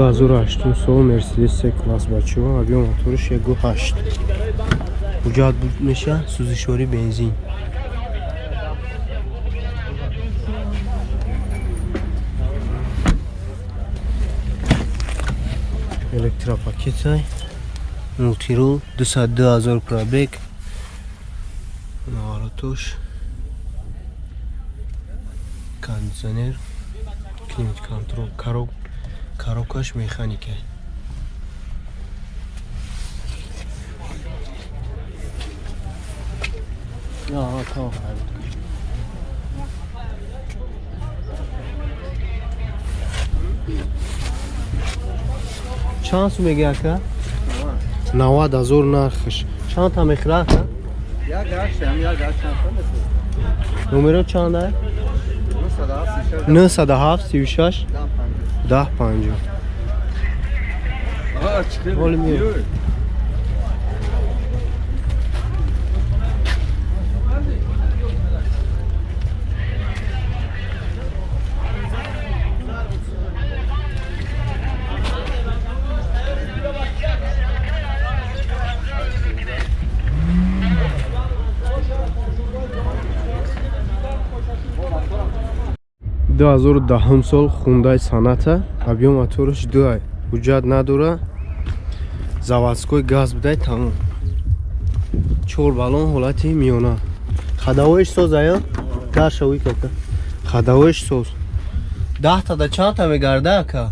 2008 сол Mercedes C-класс бачаҳо. Авиамоториш 1.8. Ҳуҷҷат буд меша сӯзишвори бензин. Электропакетай, мултирул, 202,000 пробег. Наворотош, кондиционер, климат контрол, коробкаш механика. چند سو میگه اکا؟ 90,000 نرخش. چند تا میخره اکا؟ یا گشتم یا گشتم نمره چنده؟ 907 36 1050. حالا میره دهم سال خوندای صنعت объем моторش 2 حجت نداره заводской газ بده تمام 4 балон حالتی میانه خداویش سوز آیا گرشوی که خداویش سوز 10 تا ده چند تا میگرده که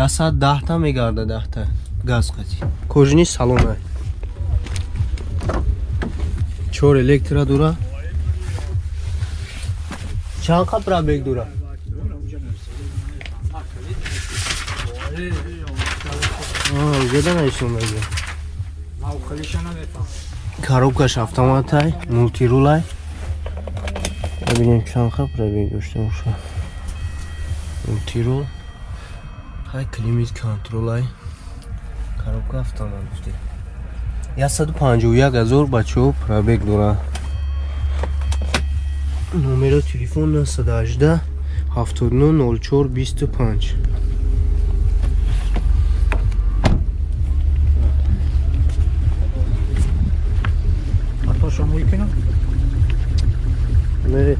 110 تا میگرده 10 تا گاز قطی کجنی سالونه 4 الکترا دوره چند کا پرابگ دوره گدا نشون میگه коробкаш автоматай мултирулай ببینیم چند کا پرابگ داشته باشه мултирул های کلیمیت کنترلای коробка автомат داشته 151,000 بچه‌ها پرابگ دوره номер телефон 918 79 04 25. Atlaşam uykunum. Ne?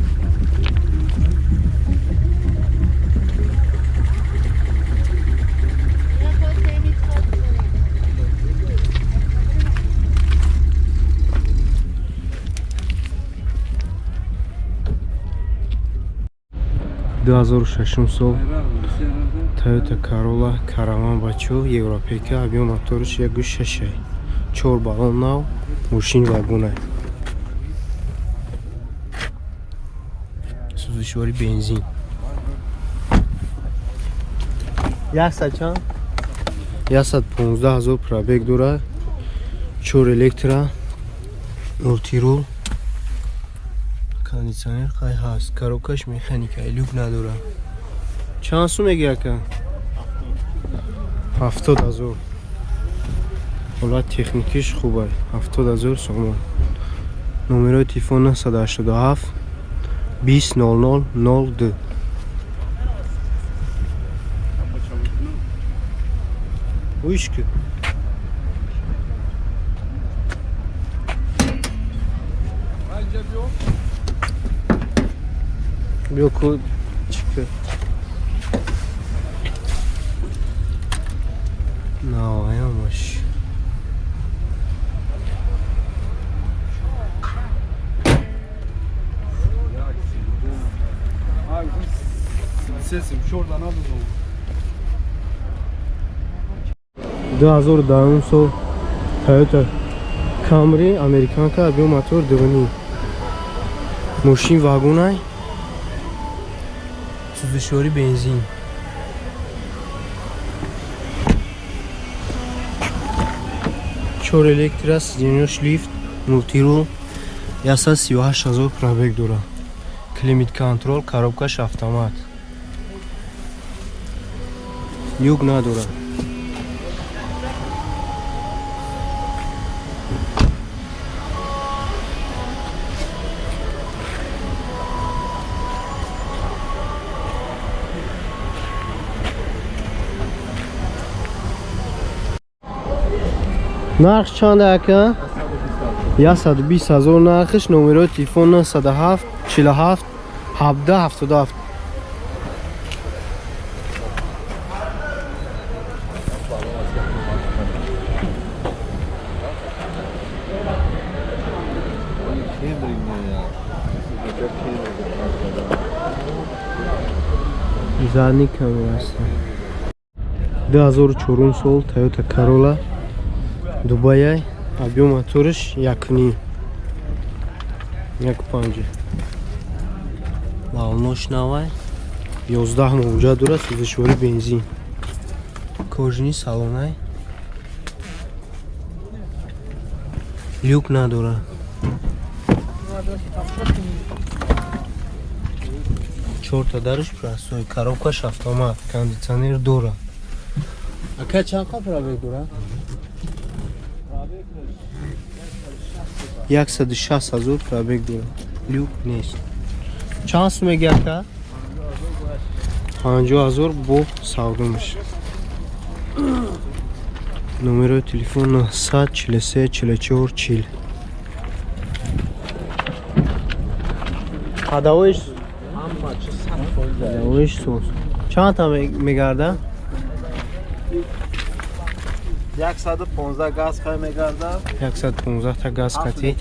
ششم سال Toyota Corolla Caravan бачо европейка объем моториш 1.6 4 балон нав мошин вагона сӯзишвори бензин 115,000 пробег дора 4 электро мултирул кондиционер қай ҳаст коробкаш механика люк надора чанд сум мегӣ ака 70,000 ҳолат техникиш хубай 70,000 сомон номерои телефон 987 20 00 02 уишки Yok o çıkıyor. No, yavaş. Sesim şuradan aldım. 2009 сол Toyota Camry американка объем мотор 2.0 мошин вагонай сӯзишвори бензин 4 электро сиденёш лифт мултирул 138,000 пробег дора климат контрол коробкаш автомат юг надора нарх чанда ака 120,000 нархиш. номерои телефон 97 47 17 77. задник камера аст. 2004 сол Toyota Corolla Дубай. объем моториш 1.5 балнош навай 11 мавҷа дорад. сӯзишвори бензин. кожини салонай люк надорад. чорта дариш простой. коробкаш автомат. кондитсионер дорад. ака чанд қа пробег дорад? 160,000 пробег дорад. люк нест. чанд сум меги ака? 50,000 бо савдо мешавад. номерои телефон 100 43 44 40. ҳадавоиш соз чанд та мегардад? 115 газ қай мегардад. 115 та газ қатӣ.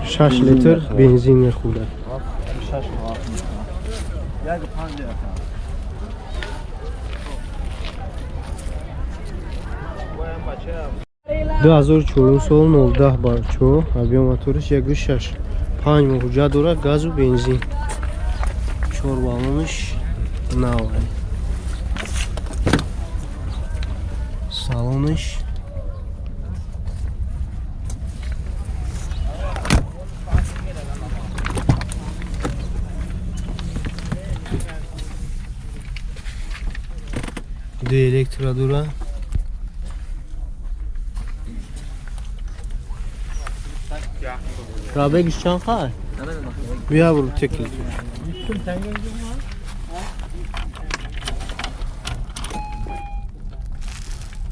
6 6 литр бензин мехӯрад. 2004 сол 010 барчо. объем моториш 1.6 5 мавҷа дорад. газу бензин. 4 балониш навай. салониш ду электро дорад. пробегиш чанд қай? бия буру текил.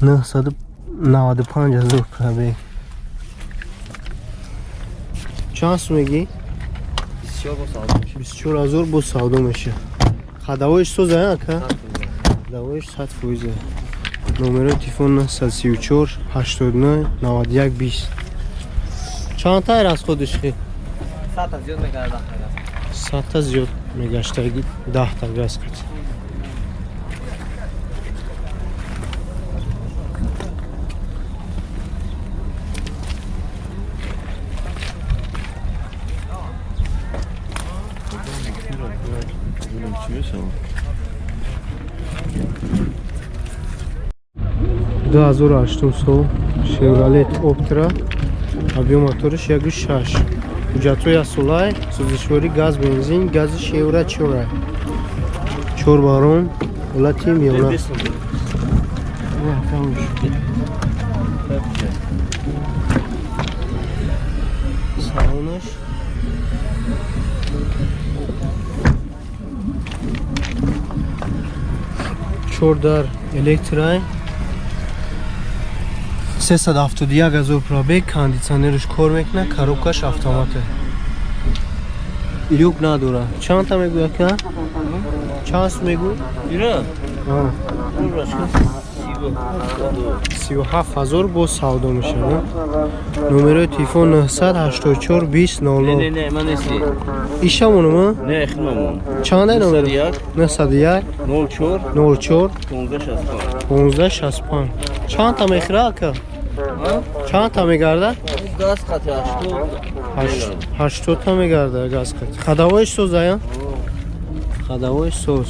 995,000 пробег. чанд сум меги? 24,000 бо савдо мешавад. ҳадавоиш сӯза ака? ҳадавоиш 100%. номерои телефон 134 89 91 20. чанд та расходиш хи? 100 зиёд мегардад. 100 зиёд мегаштаги 10 та газ қатӣ. до 2008 сол Chevrolet Optra. объем моториш 1.6. ҳуҷҷатҳои асолай. сӯзишвори газ бензин. гази Chevrolet 4 барон. ҳолати миёна. салонаш чордар электрай. 371,000 пробег. кондитсионериш кор мекунад. коробкаш автомате. люк надорад. чанд та мегӯй ака? чанд сум мегӯй? 37,000 бо савдо мешавад. номерои телефон 984 20 00. Не, ман неси. ишамонума? Не, химамон. чандаи номер? 91 04 1565. чанд та мехира ака? чанд та мегардад? Газ қати 80 та мегардад газ қати. ҳадавоиш сӯзая? ҳадавоиш сӯз.